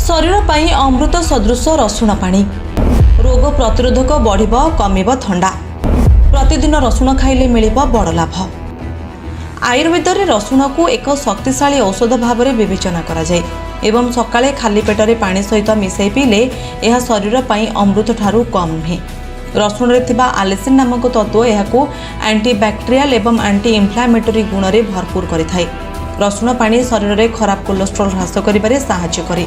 शरीर ପାଇଁ अमृत सदृश रसुण पानी रोग प्रतिरोधक बढ़िब कमिब थंडा प्रतिदिन रसुण खाइले मिलिब बड़ लाभ। आयुर्वेद रे रसुण को एक शक्तिशाली औषध भाव में विवेचना करा जाए एवं सकाळे खाली पेटरे पानी सहित मिसाई पीले यह शरीर ପାଇଁ अमृत ठारू कम नुहे। रसुण रे थिबा आलेसिन नामक तत्व यहाको एंटीबैक्टेरियल एवं एंटी इन्फ्लामेटरी गुण रे भरपूर करिथाय। रसुण पानी शरीर रे खराब कोलेस्ट्रॉल ह्रास करिबारे सहायता करे।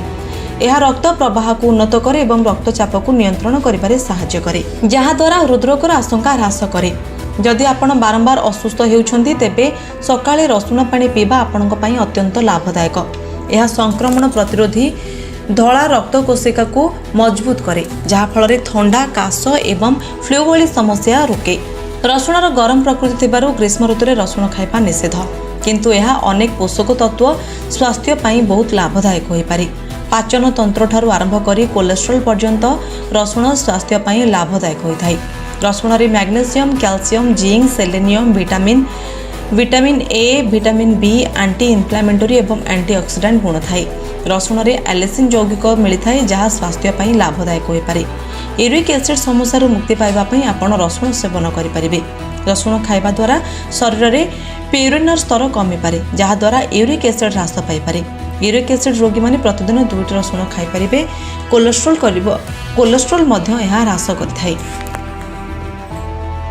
यह रक्त प्रवाह को उन्नत करे एवं रक्तचाप को नियंत्रण करिबारे सहायता करे, जहा द्वारा हृदरोगर आशंका ह्रास करे। जदि आपण बारंबार असुस्थ हेउछंती तेबे सकाळे रसुण पानी पीबा आपणक पई अत्यंत लाभदायक। यह संक्रमण प्रतिरोधी धला रक्त कोशिका को मजबूत करे, जहा फल थंडा काश एवं फ्लू भली समस्या रोके। रसुणर गरम प्रकृति थिबारु ग्रीष्म ऋतु रे रसुण खाइबा निषेध, किंतु यह अनेक पोषक तत्व स्वास्थ्य पई बहुत लाभदायक होई पारे। पाचन तंत्र ठारू आरंभ करी कोलेस्ट्रॉल पर्यंत रसुण स्वास्थ्य पई लाभदायक होइथाय। रसुण रे magnesium, calcium, zinc, selenium, vitamin A, vitamin B, anti inflammatory एवं एंटीऑक्सीडेंट गुण थाए। रसुण रे एलिसिन यौगिक मिलता है, जहाँ स्वास्थ्य पई लाभदायक होई पारे। यूरिक एसिड समस्या मुक्ति पाइबा पई आपण रसुण सेवन करि परिबे। रसुण खाइबा द्वारा शरीर रे प्यूरिनर स्तर कमी पारे, जहाँ द्वारा यूरिक एसिड ह्रास पाई पारे। यूरिक एसिड रोगी माने प्रतिदिन 2टी रसुण खाई परिबे। कोलेस्ट्रॉल ह्रास करिथाय।